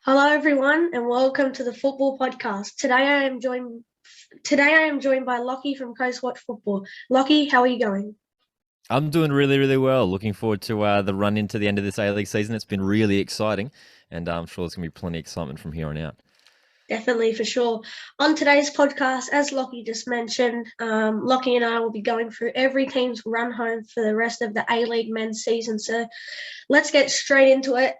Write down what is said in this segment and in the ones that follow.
Hello, everyone, and welcome to the Football Podcast. Today I am joined by Lachie from Coast Watch Football. Lachie, how are you going? I'm doing really, really well. Looking forward to the run into the end of this A-League season. It's been really exciting, and I'm sure there's going to be plenty of excitement from here on out. Definitely, for sure. On today's podcast, as Lachie just mentioned, Lachie and I will be going through every team's run home for the rest of the A-League men's season. So let's get straight into it.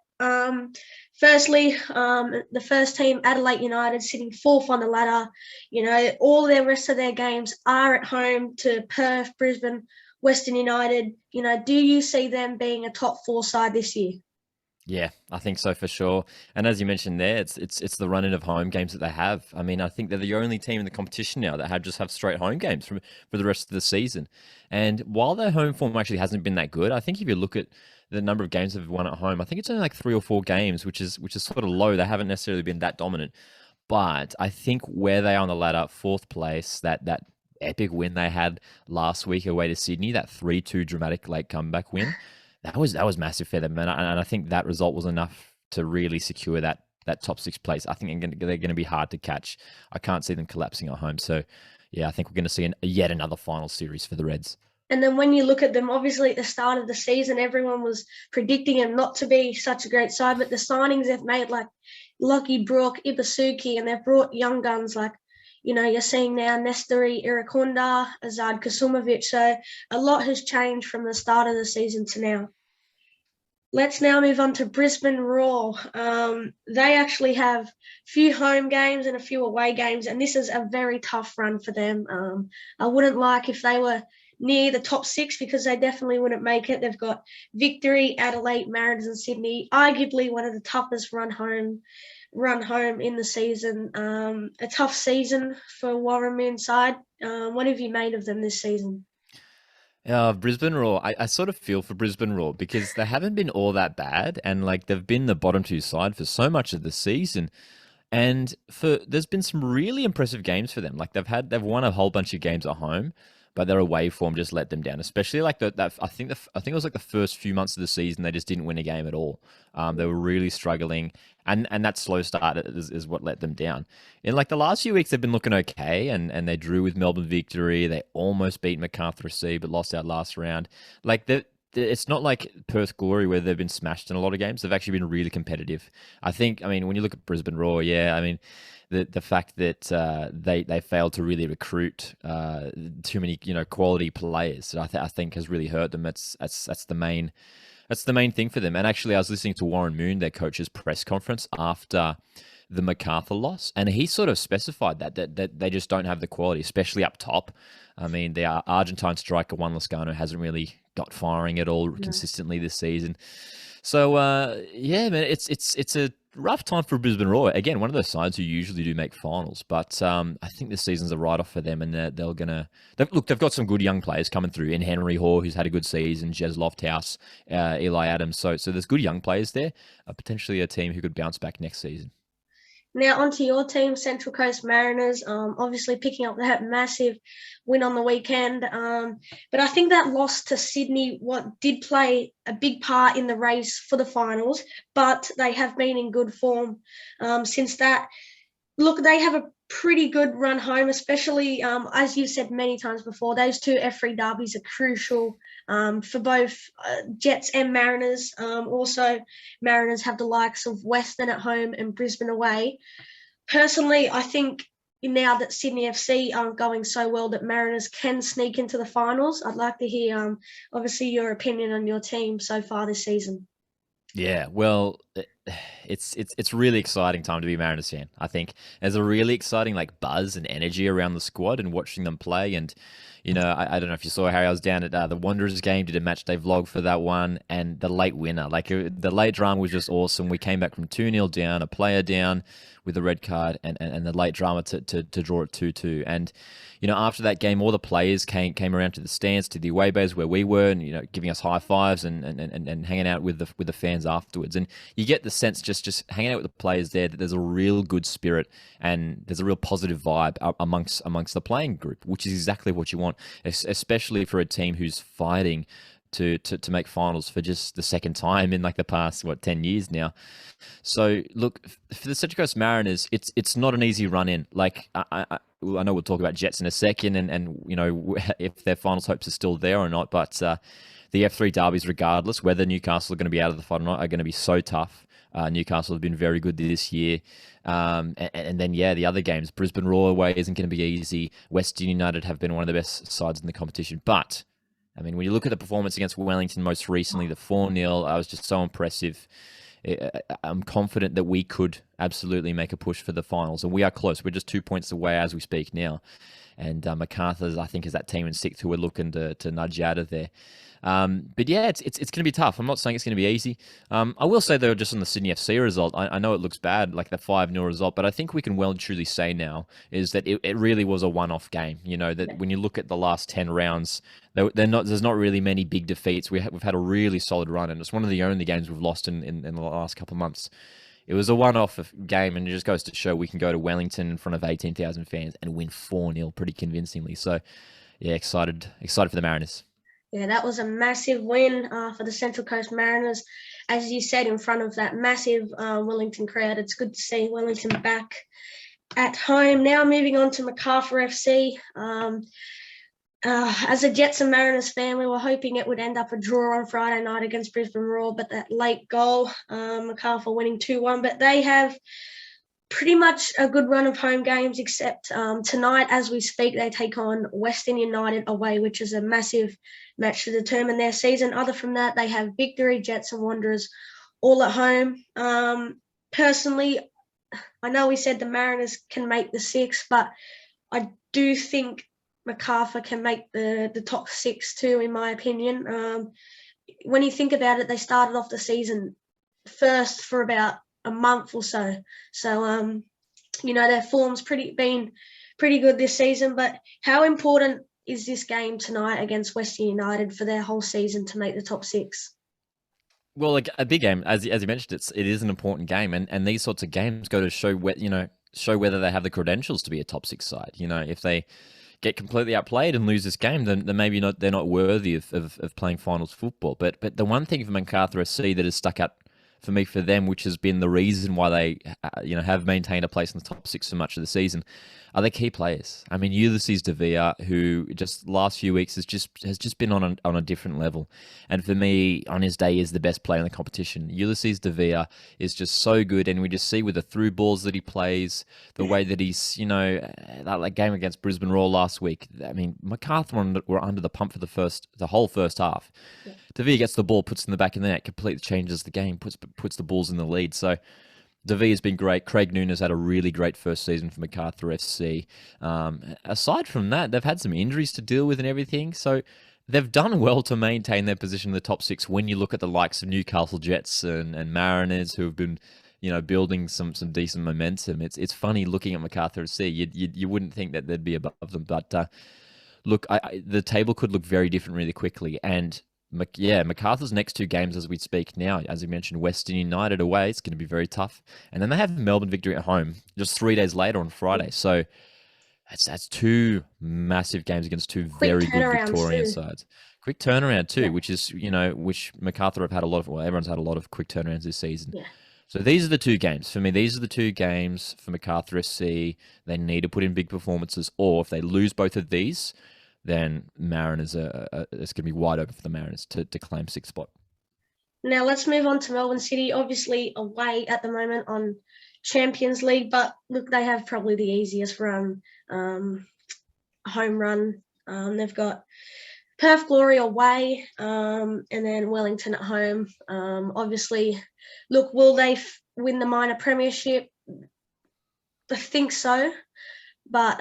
Firstly, the first team, Adelaide United, sitting fourth on the ladder. All the rest of their games are at home to Perth, Brisbane, Western United. Do you see them being a top four side this year? Yeah, I think so for sure. And as you mentioned there, it's the run-in of home games that they have. I mean, I think they're the only team in the competition now that have straight home games for the rest of the season. And while their home form actually hasn't been that good, I think if you look at the number of games they've won at home, I think it's only like 3 or 4 games, which is sort of low. They haven't necessarily been that dominant. But I think where they are on the ladder, fourth place, that epic win they had last week away to Sydney, that 3-2 dramatic late comeback win, that was massive for them, and I think that result was enough to really secure that top six place. I think they're going to be hard to catch. I can't see them collapsing at home. So, yeah, I think we're going to see yet another final series for the Reds. And then when you look at them, obviously at the start of the season, everyone was predicting them not to be such a great side. But the signings they've made, like Lockie Brook, Ibasuki, and they've brought young guns like, you're seeing now Nestori Irakonda, Azad Kasumovic. So a lot has changed from the start of the season to now. Let's now move on to Brisbane Roar. They actually have a few home games and a few away games, and this is a very tough run for them. I wouldn't like if they were near the top six because they definitely wouldn't make it. They've got Victory, Adelaide, Mariners, and Sydney. Arguably one of the toughest run home in the season. A tough season for Warren Moon side. What have you made of them this season? Brisbane Roar. I sort of feel for Brisbane Roar because they haven't been all that bad, and like they've been the bottom two side for so much of the season. And there's been some really impressive games for them. Like they've won a whole bunch of games at home, but their away form just let them down. Especially like that I think it was like the first few months of the season they just didn't win a game at all. They were really struggling, and that slow start is what let them down. In like the last few weeks, they've been looking okay, and they drew with Melbourne Victory. They almost beat Macarthur C, but lost out last round. Like it's not like Perth Glory where they've been smashed in a lot of games. They've actually been really competitive. I mean, when you look at Brisbane Roar, yeah, I mean, the fact that they failed to really recruit too many quality players, I think has really hurt them. That's the main thing for them. And actually, I was listening to Warren Moon, their coach's press conference after the Macarthur loss, and he sort of specified that they just don't have the quality, especially up top. I mean, the Argentine striker Juan Lascano hasn't really got firing at all consistently this season. So yeah, man, it's a rough time for Brisbane Roar. Again, one of those sides who usually do make finals, but I think this season's a write-off for them, and they've got some good young players coming through. In Henry Hoare, who's had a good season, Jez Lofthouse, Eli Adams. So there's good young players there. Potentially a team who could bounce back next season. Now onto your team, Central Coast Mariners. Obviously picking up that massive win on the weekend. But I think that loss to Sydney did play a big part in the race for the finals. But they have been in good form since that. Look, they have a pretty good run home, especially as you've said many times before. Those two F3 derbies are crucial for both Jets and Mariners. Also, Mariners have the likes of Western at home and Brisbane away. Personally, I think now that Sydney FC aren't going so well, that Mariners can sneak into the finals. I'd like to hear, obviously, your opinion on your team so far this season. Yeah, well, it's really exciting time to be a Mariners fan. I think there's a really exciting like buzz and energy around the squad and watching them play. And I don't know if you saw Harry. I was down at the Wanderers game, did a match day vlog for that one, and the late winner, the late drama was just awesome. We came back from 2-0 down, a player down with a red card, and the late drama to draw it 2-2. And after that game, all the players came around to the stands, to the away bays where we were, and giving us high fives and hanging out with the fans afterwards. And you get the sense just hanging out with the players there that there's a real good spirit and there's a real positive vibe amongst the playing group, which is exactly what you want, especially for a team who's fighting to make finals for just the second time in like the past 10 years now. So look, for the Central Coast Mariners, it's not an easy run in. Like I know we'll talk about Jets in a second, and if their finals hopes are still there or not. But the F3 derbies, regardless whether Newcastle are going to be out of the fight or not, are going to be so tough. Newcastle have been very good this year. And then, the other games, Brisbane Roar away isn't going to be easy. Wellington United have been one of the best sides in the competition. But, I mean, when you look at the performance against Wellington most recently, the 4-0, I was just so impressive. I'm confident that we could absolutely make a push for the finals. And we are close. We're just 2 points away as we speak now. And Macarthur, I think, is that team in sixth who we're looking to nudge out of there. But yeah, it's going to be tough. I'm not saying it's going to be easy. I will say, though, just on the Sydney FC result, I know it looks bad, like the 5-0 result, but I think we can well and truly say now is that it really was a one-off game. That when you look at the last 10 rounds, there's not really many big defeats. We've had a really solid run, and it's one of the only games we've lost in the last couple of months. It was a one-off game, and it just goes to show we can go to Wellington in front of 18,000 fans and win 4-0 pretty convincingly. So, yeah, excited for the Mariners. Yeah, that was a massive win for the Central Coast Mariners. As you said, in front of that massive Wellington crowd. It's good to see Wellington back at home. Now moving on to Macarthur FC. As a Jets and Mariners fan, we were hoping it would end up a draw on Friday night against Brisbane Roar, but that late goal, Macarthur winning 2-1. But they have pretty much a good run of home games, except tonight, as we speak, they take on Wellington United away, which is a massive match to determine their season. Other from that, they have Victory, Jets and Wanderers all at home. Personally, I know we said the Mariners can make the 6, but I do think Macarthur can make the top 6 too, in my opinion. When you think about it, they started off the season first for about a month or so. So, their form's been pretty good this season. But how important is this game tonight against Wellington United for their whole season to make the top 6? Well, like a big game, as you mentioned, it is an important game, and these sorts of games go to show whether they have the credentials to be a top 6 side. If they get completely outplayed and lose this game, then maybe they're not worthy of playing finals football. But the one thing for Macarthur SC that has stuck out for me for them, which has been the reason why they have maintained a place in the top 6 for much of the season, are their key players. I mean, Ulysses De Vere, who just last few weeks has just been on a different level, and for me, on his day, is the best player in the competition. Ulysses De Vere is just so good, and we just see with the through balls that he plays, the way that he's that game against Brisbane Roar last week. I mean, Macarthur were under the pump for the whole first half. Yeah. De Vere gets the ball, puts it in the back of the net, completely changes the game, puts the Bulls in the lead. So De Vere's been great. Craig Nunes had a really great first season for Macarthur FC. Aside from that, they've had some injuries to deal with and everything. So they've done well to maintain their position in the top 6 when you look at the likes of Newcastle Jets and Mariners, who have been building some decent momentum. It's funny looking at Macarthur FC. You wouldn't think that they'd be above them. But look, the table could look very different really quickly. And Macarthur's next 2 games as we speak now, as you mentioned, Wellington United away, it's going to be very tough. And then they have Melbourne Victory at home just 3 days later on Friday. So that's 2 massive games against 2 very good Victorian sides. Quick turnaround too, which is, which Macarthur have had everyone's had a lot of quick turnarounds this season. Yeah. So these are the 2 games. For me, these are the 2 games for Macarthur SC. They need to put in big performances, or if they lose both of these, then Mariners it's going to be wide open for the Mariners to claim 6th spot. Now let's move on to Melbourne City, obviously away at the moment on Champions League, but look, they have probably the easiest run, home run. They've got Perth Glory away, and then Wellington at home. Obviously, look, will they win the minor premiership? I think so, but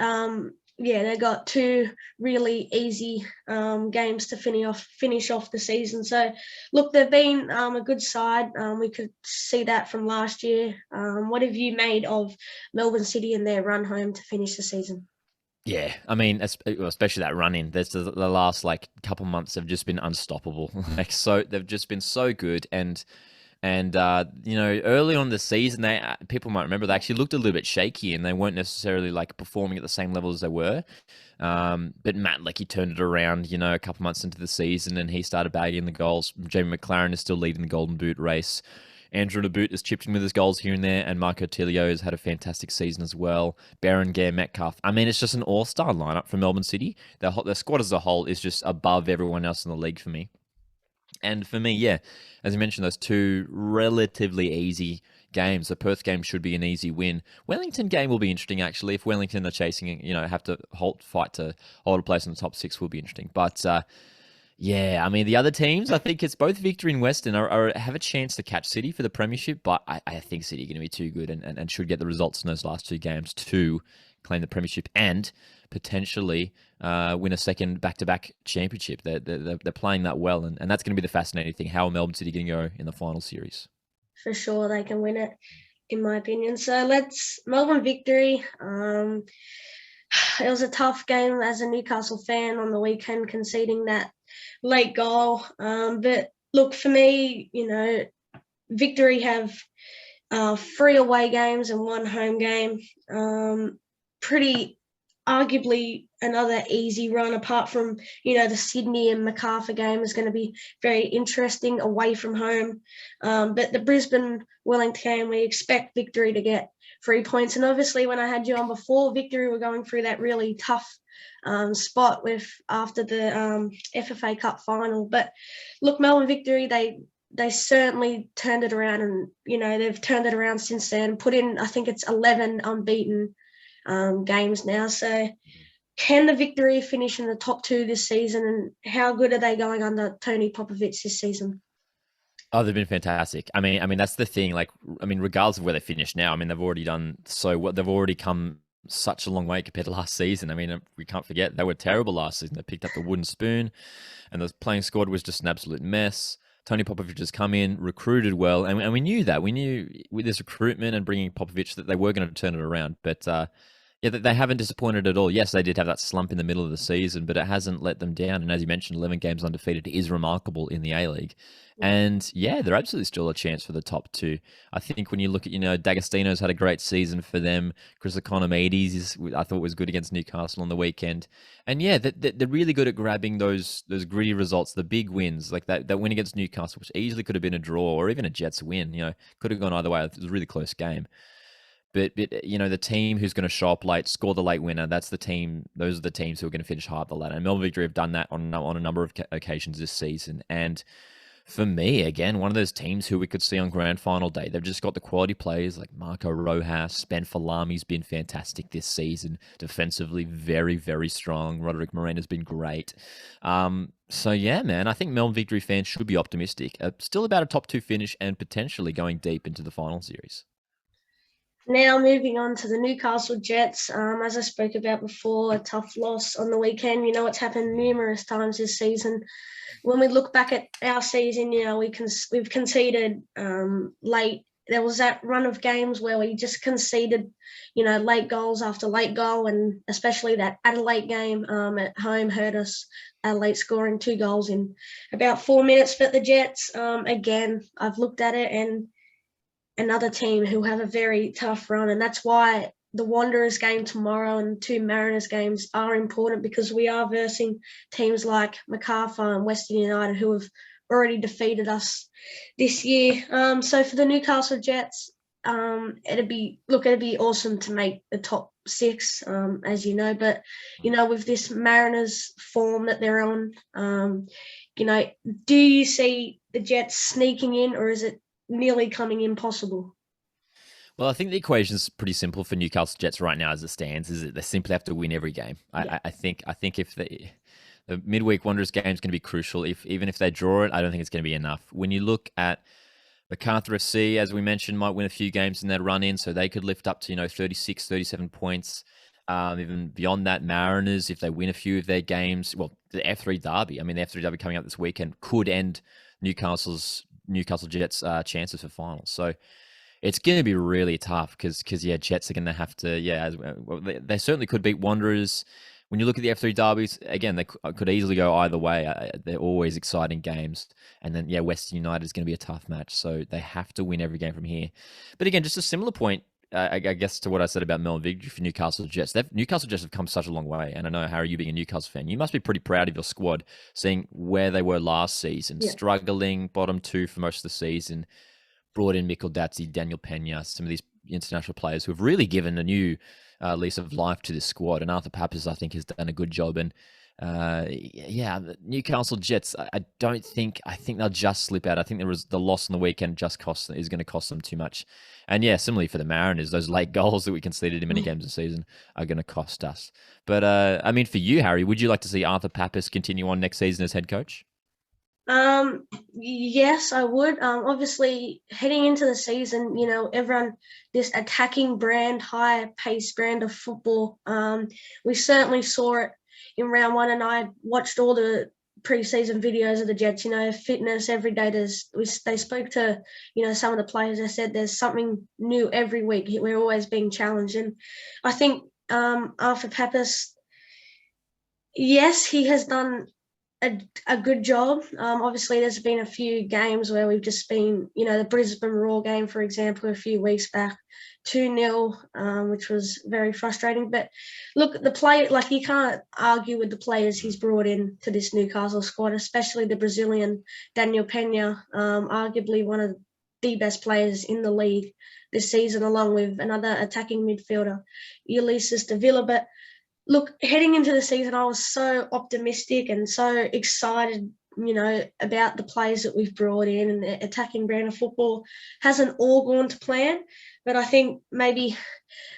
they got 2 really easy games to finish off the season. So, look, they've been a good side. We could see that from last year. What have you made of Melbourne City and their run home to finish the season? Yeah, I mean, especially that run-in. There's the last couple months have just been unstoppable. So they've just been so good, and And early on in the season, they people might remember they actually looked a little bit shaky, and they weren't necessarily like performing at the same level as they were. But Matt Leckie turned it around, a couple months into the season, and he started bagging the goals. Jamie McLaren is still leading the Golden Boot race. Andrew Naboot has chipped in with his goals here and there, and Marco Tilio has had a fantastic season as well. Berenguer, Metcalf. I mean, it's just an all-star lineup for Melbourne City. The squad as a whole is just above everyone else in the league for me. And for me, yeah, as you mentioned, those two relatively easy games. The Perth game should be an easy win. Wellington game will be interesting, actually. If Wellington are chasing, have to fight to hold a place in the top six, will be interesting. But yeah, I mean, the other teams, I think it's both Victory and Western have a chance to catch City for the premiership, but I think City are going to be too good and should get the results in those last two games to claim the premiership and potentially win a second back-to-back championship. They're playing that well, and that's going to be the fascinating thing. How are Melbourne City going to go in the final series? For sure, they can win it, in my opinion. So Melbourne Victory. It was a tough game as a Newcastle fan on the weekend, conceding that late goal. But look, for me, Victory have 3 away games and 1 home game. Pretty arguably another easy run, apart from, the Sydney and Macarthur game is going to be very interesting away from home. But the Brisbane Wellington game, we expect Victory to get 3 points. And obviously, when I had you on before, Victory were going through that really tough spot after the FFA Cup final. But look, Melbourne Victory, they certainly turned it around, and they've turned it around since then. Put in, I think it's 11 unbeaten games now. So can the Victory finish in the top 2 this season, and how good are they going under Tony Popovich this season? Oh, they've been fantastic. I mean, that's the thing. Regardless of where they finish now, they've already done so what. They've already come such a long way compared to last season. We can't forget they were terrible last season. They picked up the wooden spoon, and the playing squad was just an absolute mess. Tony Popovich has come in, recruited well, and we knew that. We knew with this recruitment and bringing Popovich that they were going to turn it around. But yeah, they haven't disappointed at all. Yes, they did have that slump in the middle of the season, but it hasn't let them down. And as you mentioned, 11 games undefeated is remarkable in the A-League. And yeah, they're absolutely still a chance for the top 2. I think when you look at, D'Agostino's had a great season for them. Chris Economides I thought was good against Newcastle on the weekend. And yeah, they're really good at grabbing ththose gritty results, the big wins, like that win against Newcastle, which easily could have been a draw or even a Jets win. Could have gone either way. It was a really close game. But the team who's going to show up late, score the late winner, that's the team. Those are the teams who are going to finish high up the ladder. And Melbourne Victory have done that on a number of occasions this season. And for me, again, one of those teams who we could see on grand final day. They've just got the quality players like Marco Rojas. Ben Falami's been fantastic this season. Defensively, very, very strong. Roderick Morena's been great. So yeah, man, I think Melbourne Victory fans should be optimistic. Still about a top 2 finish and potentially going deep into the final series. Now moving on to the Newcastle Jets, as I spoke about before, a tough loss on the weekend. It's happened numerous times this season. When we look back at our season, we've conceded late. There was that run of games where we just conceded, late goals after late goal, and especially that Adelaide game at home hurt us. Adelaide scoring 2 goals in about 4 minutes. But the Jets, again, I've looked at it, and another team who have a very tough run, and that's why the Wanderers game tomorrow and 2 Mariners games are important, because we are versing teams like Macarthur and Wellington United who have already defeated us this year. So for the Newcastle Jets, it'd be awesome to make the top 6, as you know. But with this Mariners form that they're on, do you see the Jets sneaking in, or is it nearly coming impossible? Well, I think the equation is pretty simple for Newcastle Jets right now as it stands, is that they simply have to win every game. Yeah. I think if the midweek Wanderers game is going to be crucial. Even if they draw it, I don't think it's going to be enough. When you look at Macarthur FC, as we mentioned, might win a few games in that run in, so they could lift up to 36, 37 points. Even beyond that, Mariners, if they win a few of their games, well, the F3 Derby, the F3 Derby coming up this weekend could end Newcastle Jets' chances for finals. So it's going to be really tough because Jets are going to have to, they certainly could beat Wanderers. when you look at the F3 derbies, again, they could easily go either way. They're always exciting games. And then, yeah, Western United is going to be a tough match. So they have to win every game from here. But again, just a similar point, I guess, to what I said about Melbourne Victory for Newcastle Jets. Newcastle Jets have come such a long way. And I know, Harry, you being a Newcastle fan, you must be pretty proud of your squad, seeing where they were last season, Yeah. struggling, bottom two for most of the season. Brought in Mikkel Datsi, Daniel Pena, some of these international players who have really given a new lease of life to this squad. And Arthur Pappas, I think, has done a good job. And yeah, the Newcastle Jets, I think they'll just slip out. I think the loss on the weekend is going to cost them too much. And yeah, similarly for the Mariners, those late goals that we conceded in many games this season are going to cost us. But I mean, for you, Harry, would you like to see Arthur Pappas continue on next season as head coach? Yes, I would. Obviously, heading into the season, everyone, this attacking brand, high-paced brand of football, we certainly saw it in round one, and I watched all the pre-season videos of the Jets, fitness every day. They spoke to, some of the players. They said there's something new every week. We're always being challenged. And I think Arthur Pappas, yes, he has done a good job. Obviously, there's been a few games where we've just been, the Brisbane Roar game, for example, a few weeks back, 2-0, which was very frustrating. But look, you can't argue with the players he's brought in to this Newcastle squad, especially the Brazilian Daniel Pena, arguably one of the best players in the league this season, along with another attacking midfielder, Ulysses Davila. But look, heading into the season, I was so optimistic and so excited, about the players that we've brought in, and the attacking brand of football hasn't all gone to plan. But I think maybe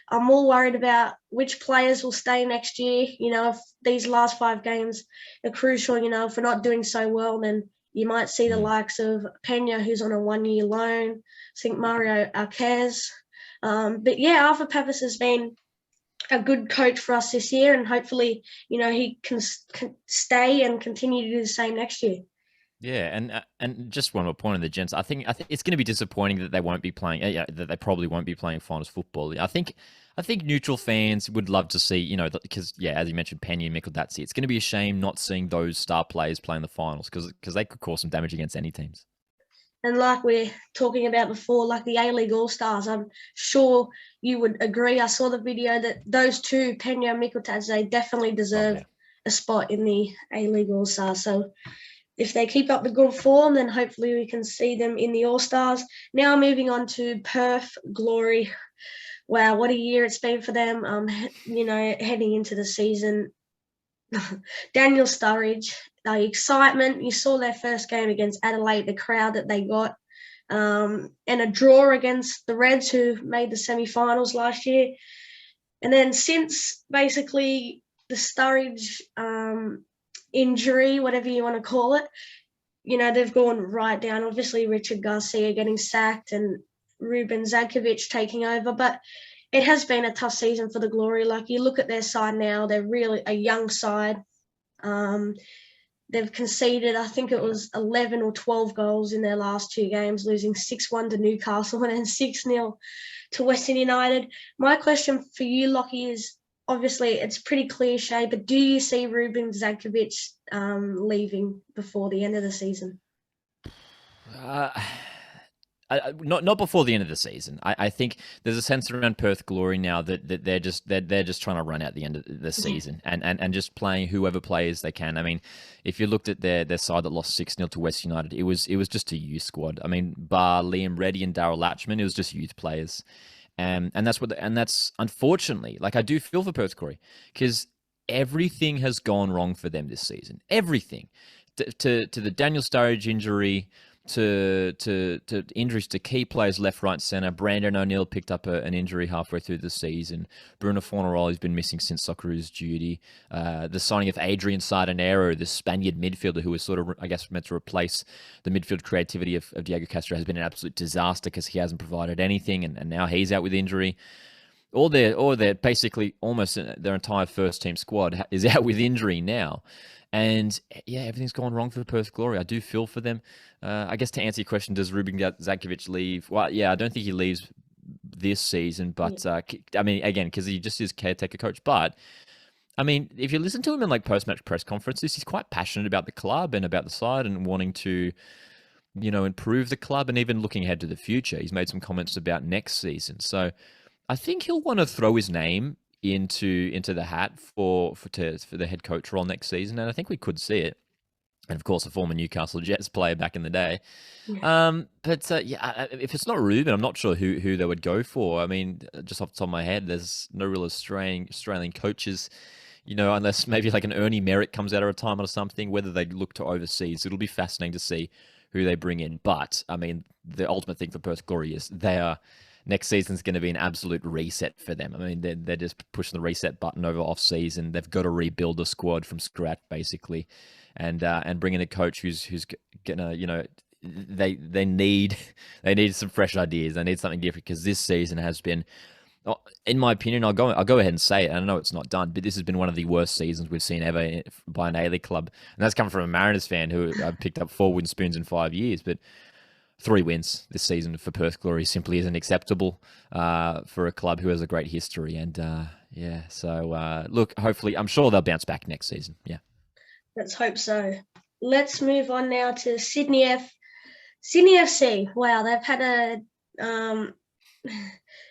I'm more worried about which players will stay next year. If these last 5 games are crucial, if we're not doing so well, then you might see the likes of Pena, who's on a 1-year loan. I think Mario Arquez. But yeah, Arthur Pappas has been a good coach for us this year, and hopefully, he can stay and continue to do the same next year. Yeah, and just one more point on the Gents. I think it's going to be disappointing that they won't be playing. That they probably won't be playing finals football. I think neutral fans would love to see, because as you mentioned, Pena and Mikkel Datsi. It's going to be a shame not seeing those star players play in the finals because they could cause some damage against any teams. And like we're talking about before, like the A-League All-Stars, I'm sure you would agree. I saw the video that those two, Pena and Mikkel Datsi, they definitely deserve a spot in the A-League All-Stars. So if they keep up the good form, then hopefully we can see them in the All-Stars. Now moving on to Perth Glory. Wow, what a year it's been for them. Heading into the season. Daniel Sturridge, the excitement. You saw their first game against Adelaide, the crowd that they got, and a draw against the Reds, who made the semi-finals last year. And then since basically the Sturridge injury, whatever you want to call it, they've gone right down. Obviously, Richard Garcia getting sacked and Ruben Zadkovic taking over. But it has been a tough season for the Glory. Like, you look at their side now, they're really a young side. They've conceded, I think it was 11 or 12 goals in their last 2 games, losing 6-1 to Newcastle and then 6-0 to Western United. My question for you, Lachie, is obviously it's pretty cliche, but do you see Ruben Zadkovic leaving before the end of the season? Not before the end of the season. I think there's a sense around Perth Glory now that they're just trying to run out the end of the season and just playing whoever players they can. I mean, if you looked at their side that lost 6-0 to West United, it was just a youth squad. I mean, bar Liam Reddy and Darryl Latchman, it was just youth players, and that's unfortunately, like, I do feel for Perth Glory because everything has gone wrong for them this season. Everything to the Daniel Sturridge injury. To injuries to key players left, right, centre. Brandon O'Neill picked up an injury halfway through the season. Bruno Fornaroli's been missing since Socceroos duty. The signing of Adrian Sardanero, the Spaniard midfielder who was sort of, I guess, meant to replace the midfield creativity of Diego Castro, has been an absolute disaster because he hasn't provided anything, and now he's out with injury. All their basically almost their entire first team squad is out with injury now. And yeah, everything's gone wrong for the Perth Glory. I do feel for them. I guess to answer your question, does Ruben Zadkovic leave? Well, yeah, I don't think he leaves this season, but I mean, again, because he just is caretaker coach. But I mean, if you listen to him in like post-match press conferences, he's quite passionate about the club and about the side and wanting to, improve the club and even looking ahead to the future. He's made some comments about next season. So I think he'll want to throw his name into the hat for the head coach role next season, and I think we could see it. And of course, a former Newcastle Jets player back in the day. Yeah. If it's not Ruben, I'm not sure who they would go for. I mean, just off the top of my head, there's no real Australian coaches, unless maybe like an Ernie Merrick comes out of retirement or something, whether they look to overseas. It'll be fascinating to see who they bring in. But, I mean, the ultimate thing for Perth Glory is next season's going to be an absolute reset for them. I mean, they're just pushing the reset button over off season. They've got to rebuild the squad from scratch, basically, and bring in a coach who's gonna, they need some fresh ideas. They need something different because this season has been, in my opinion, I'll go ahead and say it. I know it's not done, but this has been one of the worst seasons we've seen ever by an A-League club, and that's coming from a Mariners fan who picked up 4 wooden spoons in 5 years, but 3 wins this season for Perth Glory simply isn't acceptable for a club who has a great history. And look, hopefully, I'm sure they'll bounce back next season. Yeah. Let's hope so. Let's move on now to Sydney FC. Wow, they've had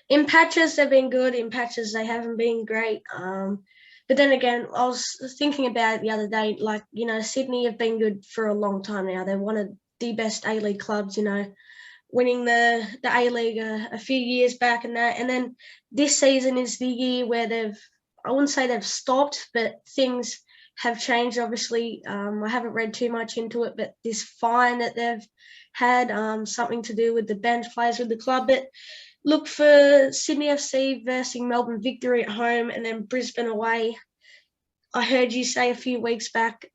in patches they've been good, in patches they haven't been great. But then again, I was thinking about it the other day, like, Sydney have been good for a long time now. They're one of the best A-League clubs, winning the A-League a few years back and that. And then this season is the year where I wouldn't say they've stopped, but things have changed, obviously. I haven't read too much into it, but this fine that they've had, something to do with the bench players with the club. But look, for Sydney FC versus Melbourne Victory at home and then Brisbane away, I heard you say a few weeks back,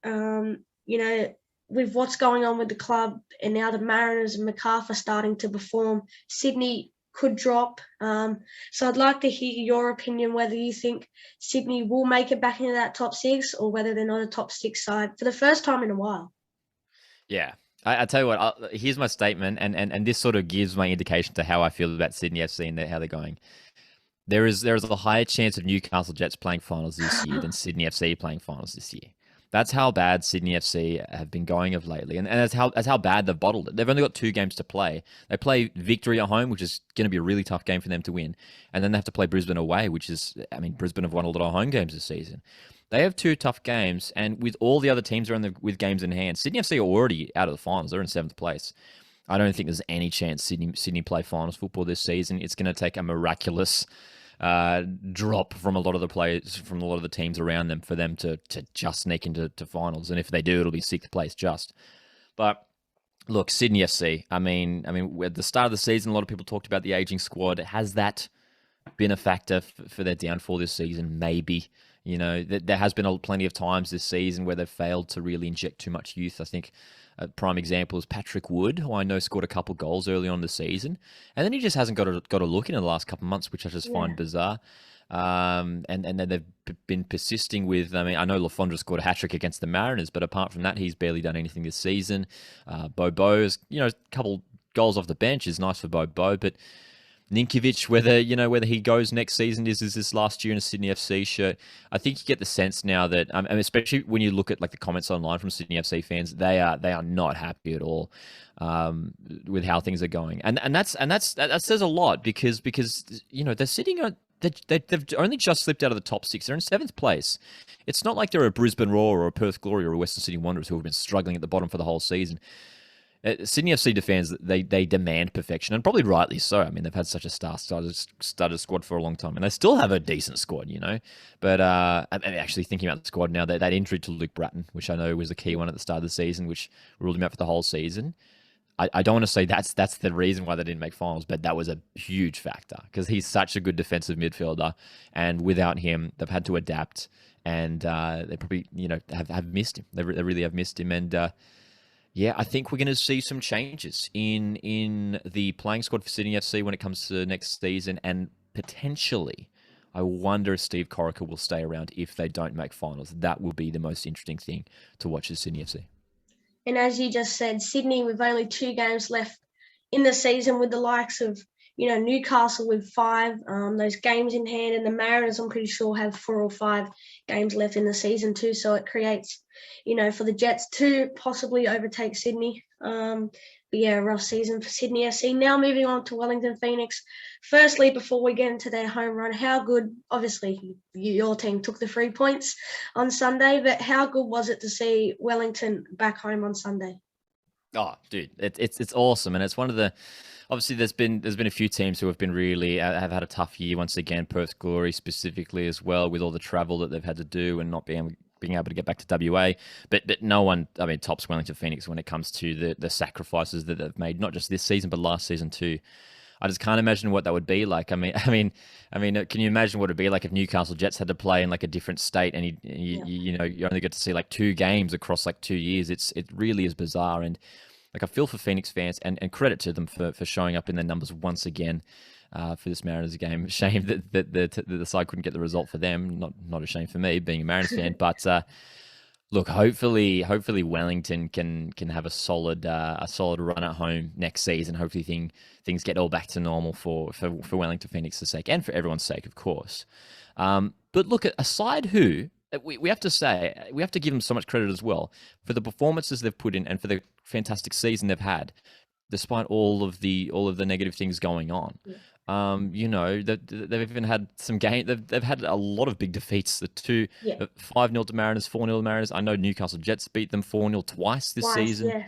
with what's going on with the club and now the Mariners and Macarthur starting to perform, Sydney could drop. So I'd like to hear your opinion, whether you think Sydney will make it back into that top 6 or whether they're not a top 6 side for the first time in a while. Yeah. I tell you what, here's my statement, and this sort of gives my indication to how I feel about Sydney FC and how they're going. There is a higher chance of Newcastle Jets playing finals this year than Sydney FC playing finals this year. That's how bad Sydney FC have been going of lately, and that's how bad they've bottled it. They've only got 2 games to play. They play Victory at home, which is going to be a really tough game for them to win, and then they have to play Brisbane away, which is, I mean, Brisbane have won a lot of home games this season. They have 2 tough games, and with all the other teams around with games in hand, Sydney FC are already out of the finals. They're in 7th place. I don't think there's any chance Sydney play finals football this season. It's going to take a miraculous drop from a lot of the players, from a lot of the teams around them, for them to just sneak into finals. And if they do, it'll be 6th place just. But look, Sydney FC, I mean, at the start of the season, a lot of people talked about the aging squad. Has that been a factor for their downfall this season? Maybe. There has been plenty of times this season where they've failed to really inject too much youth. I think a prime example is Patrick Wood, who I know scored a couple goals early on in the season, and then he just hasn't got a look in the last couple of months, which I just find bizarre. And then they've been persisting with, I mean, I know Lafondra scored a hat-trick against the Mariners, but apart from that, he's barely done anything this season. Bobo's, a couple goals off the bench is nice for Bobo, but Ninkovic, whether he goes next season is this last year in a Sydney FC shirt. I think you get the sense now that, especially when you look at like the comments online from Sydney FC fans, they are not happy at all with how things are going, and that says a lot because they're sitting on. They've only just slipped out of the top 6. They're in 7th place. It's not like they're a Brisbane Roar or a Perth Glory or a Western Sydney Wanderers who have been struggling at the bottom for the whole season. Sydney FC fans, they demand perfection, and probably rightly so. I mean, they've had such a star-studded squad for a long time, and they still have a decent squad, But I'm actually thinking about the squad now. That injury to Luke Bratton, which I know was a key one at the start of the season, which ruled him out for the whole season. I don't want to say that's the reason why they didn't make finals, but that was a huge factor because he's such a good defensive midfielder, and without him, they've had to adapt, and they probably have missed him. They really have missed him, and. Yeah, I think we're going to see some changes in the playing squad for Sydney FC when it comes to next season, and potentially, I wonder if Steve Corica will stay around if they don't make finals. That will be the most interesting thing to watch as Sydney FC. And as you just said, Sydney with only 2 games left in the season, with the likes of Newcastle with 5, those games in hand, and the Mariners, I'm pretty sure, have 4 or 5 games left in the season too. So it creates, for the Jets to possibly overtake Sydney. But yeah, rough season for Sydney FC. Now moving on to Wellington Phoenix. Firstly, before we get into their home run, how good, obviously your team took the 3 points on Sunday, but how good was it to see Wellington back home on Sunday? Oh, dude, it's awesome, and it's one of the. Obviously, there's been a few teams who have been really have had a tough year once again. Perth Glory specifically as well, with all the travel that they've had to do and not being able to get back to WA. But no one, I mean, tops Wellington Phoenix when it comes to the sacrifices that they've made, not just this season but last season too. I just can't imagine what that would be like. I mean, can you imagine what it'd be like if Newcastle Jets had to play in like a different state and you only get to see like 2 games across like 2 years? It really is bizarre. And like, I feel for Phoenix fans, and credit to them for showing up in their numbers once again for this Mariners game. Shame that the side couldn't get the result for them. Not a shame for me being a Mariners fan, but look, hopefully Wellington can have a solid run at home next season. Hopefully things get all back to normal for Wellington Phoenix's sake and for everyone's sake, of course. But look, at a side who. We have to give them so much credit as well for the performances they've put in and for the fantastic season they've had, despite all of the negative things going on. Yeah. They've even had some game. They've had a lot of big defeats. The 5-0 to Mariners, 4-0 to Mariners. I know Newcastle Jets beat them 4-0 twice this season. Yeah.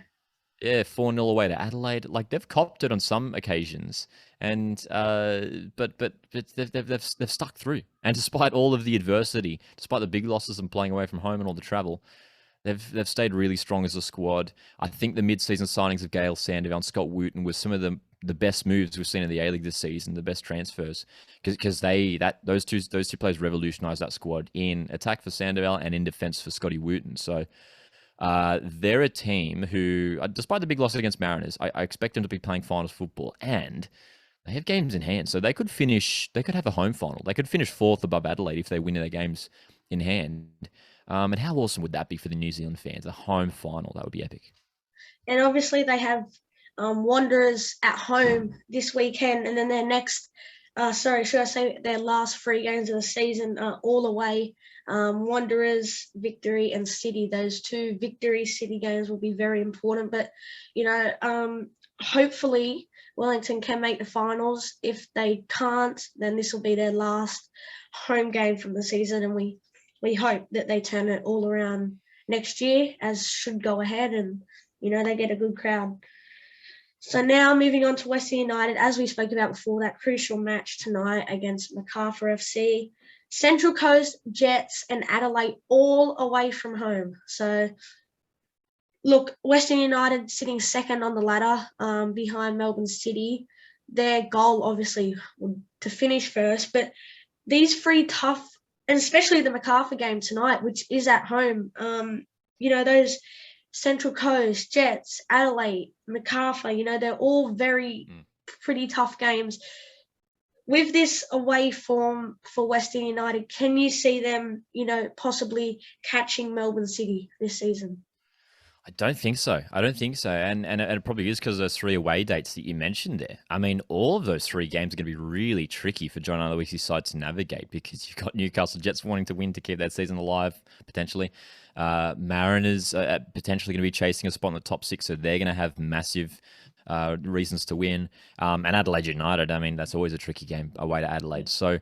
Yeah, 4-0 away to Adelaide. Like, they've copped it on some occasions, and but they've stuck through. And despite all of the adversity, despite the big losses and playing away from home and all the travel, they've stayed really strong as a squad. I think the mid-season signings of Gale Sandoval and Scott Wooten was some of the best moves we've seen in the A-League this season, the best transfers, because those two players revolutionised that squad in attack for Sandoval and in defence for Scotty Wooten. So. They're a team who, despite the big loss against Mariners, I expect them to be playing finals football, and they have games in hand. So they could have a home final. They could finish 4th above Adelaide if they win their games in hand. And how awesome would that be for the New Zealand fans? A home final, that would be epic. And obviously they have Wanderers at home this weekend, and then their next, their last 3 games of the season are all away. Wanderers, Victory, and City. Those 2 Victory City games will be very important. But, hopefully Wellington can make the finals. If they can't, then this will be their last home game from the season, and we hope that they turn it all around next year, as should go ahead, and, they get a good crowd. So now moving on to Western United, as we spoke about before, that crucial match tonight against Macarthur FC. Central Coast, Jets, and Adelaide all away from home. So, look, Western United sitting second on the ladder behind Melbourne City. Their goal, obviously, to finish first. But these 3 tough, and especially the Macarthur game tonight, which is at home, those Central Coast, Jets, Adelaide, Macarthur, they're all very pretty tough games. With this away form for Western United, can you see them, possibly catching Melbourne City this season? I don't think so. And it probably is because of those 3 away dates that you mentioned there. I mean, all of those 3 games are going to be really tricky for John Aloisi's side to navigate, because you've got Newcastle Jets wanting to win to keep that season alive, potentially. Mariners are potentially going to be chasing a spot in the top 6, so they're going to have massive reasons to win. And Adelaide United, I mean, that's always a tricky game away to Adelaide. So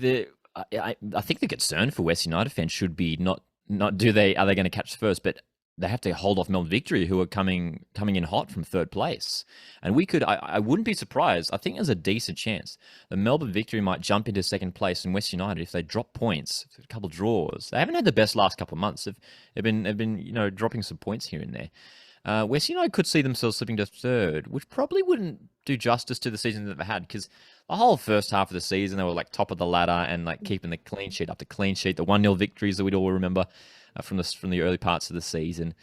I think the concern for West United fans should be not are they going to catch first, but they have to hold off Melbourne Victory, who are coming in hot from 3rd place. And I wouldn't be surprised. I think there's a decent chance that Melbourne Victory might jump into 2nd place, and West United, if they drop points, a couple of draws. They haven't had the best last couple of months. They've been dropping some points here and there. West United could see themselves slipping to 3rd, which probably wouldn't do justice to the season that they've had, because the whole first half of the season, they were like top of the ladder and like keeping the clean sheet after clean sheet, the 1-0 victories that we'd all remember from the early parts of the season.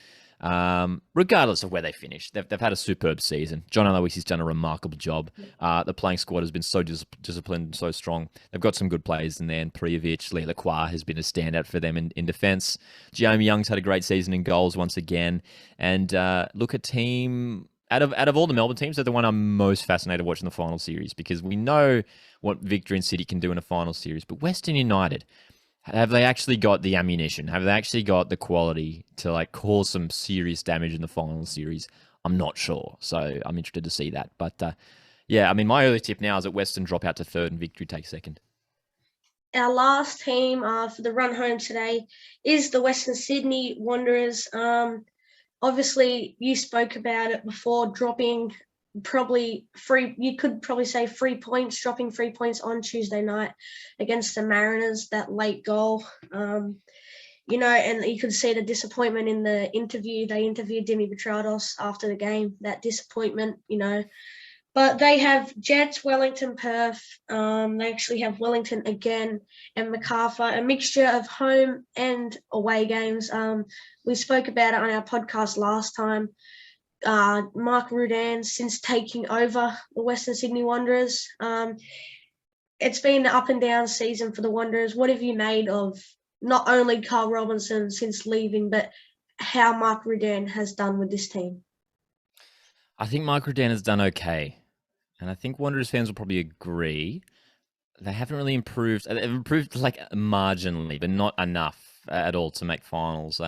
Regardless of where they finish, they've had a superb season. John Aloisi's done a remarkable job. The playing squad has been so disciplined and so strong. They've got some good players in there, and Prijovic, Lee Lacroix has been a standout for them in defence. Jeremy Young's had a great season in goals once again. And look, a team Out of all the Melbourne teams, they're the one I'm most fascinated watching the final series because we know what Victory and City can do in a final series. But Western United, have they actually got the ammunition? Have they actually got the quality to like cause some serious damage in the final series? I'm not sure. So I'm interested to see that. But yeah, I mean, my early tip now is that Western drop out to third and Victory take second. Our last team for the run home today is the Western Sydney Wanderers. Obviously, you spoke about it before, dropping probably you could probably say 3 points, dropping 3 points on Tuesday night against the Mariners, that late goal. And you could see the disappointment in the interview. They interviewed Dimi Petrados after the game, that disappointment, But they have Jets, Wellington, Perth. They actually have Wellington again and Macarthur, a mixture of home and away games. We spoke about it on our podcast last time. Mark Rudan, since taking over the Western Sydney Wanderers, it's been an up and down season for the Wanderers. What have you made of not only Carl Robinson since leaving, but how Mark Rudan has done with this team? I think Mark Rudan has done okay. And I think Wanderers fans will probably agree. They haven't really improved. They've improved like marginally, but not enough at all to make finals.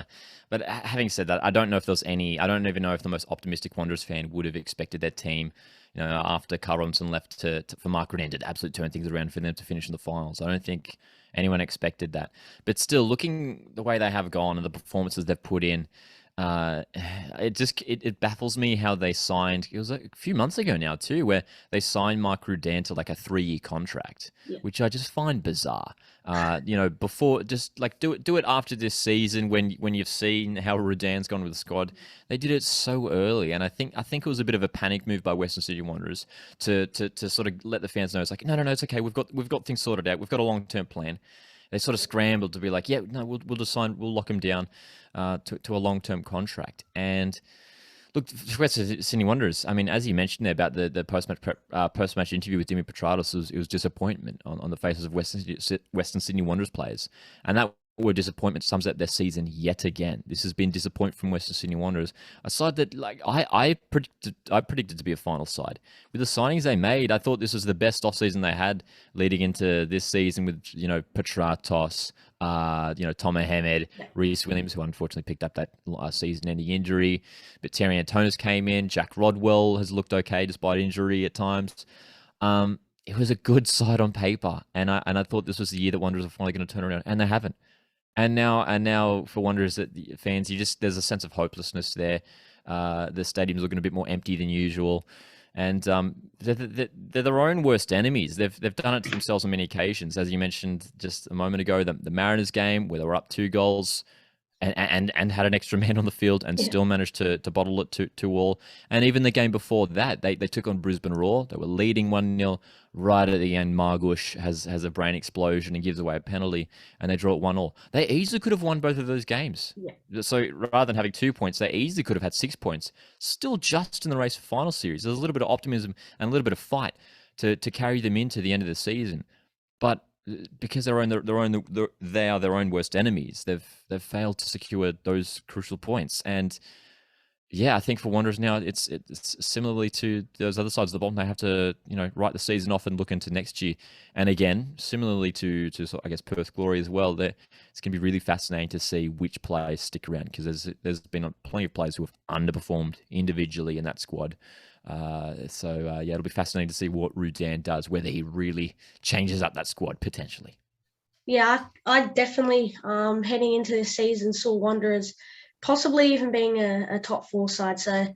But having said that, I don't know if there's any. I don't even know if the most optimistic Wanderers fan would have expected their team, after Carl Robinson left for Mark Rudan to absolutely turn things around for them to finish in the finals. I don't think anyone expected that. But still, looking the way they have gone and the performances they've put in, it baffles me how they signed. It was a few months ago now too, where they signed Mark Rudan to like a 3-year contract, which I just find bizarre. Before just like do it after this season when you've seen how Rudan's gone with the squad. They did it so early, and I think it was a bit of a panic move by Western Sydney Wanderers to sort of let the fans know it's like no, it's okay. We've got things sorted out. We've got a long-term plan. They sort of scrambled to be like, yeah, no, we'll lock him down to a long-term contract. And look, Western Sydney Wanderers, I mean, as you mentioned there about the post-match interview with Dimi Petrados, it was disappointment on the faces of Western Sydney Wanderers players. And that word disappointment sums up their season yet again. This has been disappointment from Western Sydney Wanderers, a side that like I predicted to be a final side. With the signings they made, I thought this was the best off-season they had leading into this season with Petratos, Tom Mohamed, Reece Williams, who unfortunately picked up that season-ending injury. But Terry Antonis came in. Jack Rodwell has looked okay despite injury at times. It was a good side on paper, and I thought this was the year that Wanderers are finally going to turn around, and they haven't. And now for Wanderers, that the fans, there's a sense of hopelessness there. The stadium's looking a bit more empty than usual, and they're their own worst enemies. They've done it to themselves on many occasions, as you mentioned just a moment ago. The Mariners game where they were up 2 goals. And had an extra man on the field and still managed to bottle it to all. And even the game before that, they took on Brisbane Roar. They were leading 1-0 right at the end. Margush has a brain explosion and gives away a penalty, and they draw it 1-1. They easily could have won both of those games. Yeah. So rather than having 2 points, they easily could have had 6 points. Still just in the race for final series. There's a little bit of optimism and a little bit of fight to carry them into the end of the season. But because they are their own worst enemies, they've failed to secure those crucial points. And yeah, I think for Wanderers now, it's similarly to those other sides of the bottom. They have to write the season off and look into next year. And again, similarly to I guess Perth Glory as well, it's going to be really fascinating to see which players stick around, because there's been plenty of players who have underperformed individually in that squad. So it'll be fascinating to see what Rudan does, whether he really changes up that squad potentially. Yeah, I definitely heading into this season saw Wanderers possibly even being a top 4 side. So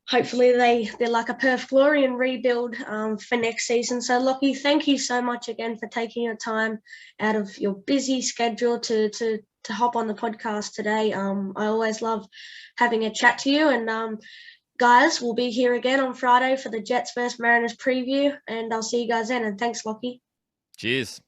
hopefully they're like a Perth Glory and rebuild for next season. So Lachie, thank you so much again for taking your time out of your busy schedule to hop on the podcast today. I always love having a chat to you, and guys, we'll be here again on Friday for the Jets vs Mariners preview, and I'll see you guys then. And thanks, Lachie. Cheers.